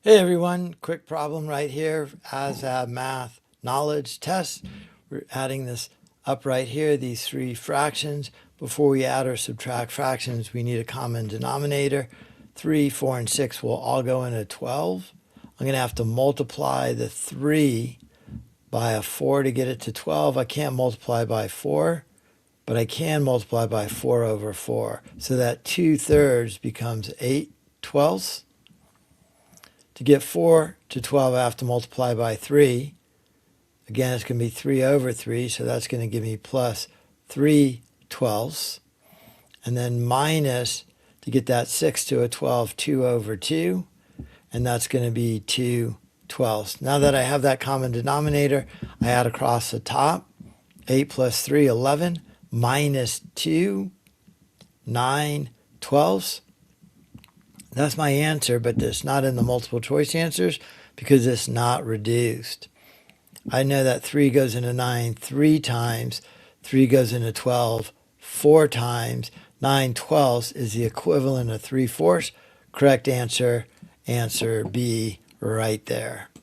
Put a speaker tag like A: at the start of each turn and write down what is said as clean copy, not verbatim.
A: Hey everyone, quick problem right here, ASVAB math knowledge test. We're adding this up right here, these three fractions. Before we add or subtract fractions, we need a common denominator. 3, 4, and 6 will all go into 12. I'm going to have to multiply the 3 by a 4 to get it to 12. I can't multiply by 4, but I can multiply by 4 over 4. So that 2/3 becomes 8/12. To get 4 to 12, I have to multiply by 3. Again, it's going to be 3 over 3, so that's going to give me plus 3/12. And then minus, to get that 6 to a 12, 2 over 2, and that's going to be 2/12. Now that I have that common denominator, I add across the top. 8 plus 3, 11, minus 2, 9/12. That's my answer, but it's not in the multiple choice answers because it's not reduced. I know that 3 goes into 9 3 times, 3 goes into 12 4 times, 9/12 is the equivalent of 3/4. Correct answer, answer B right there.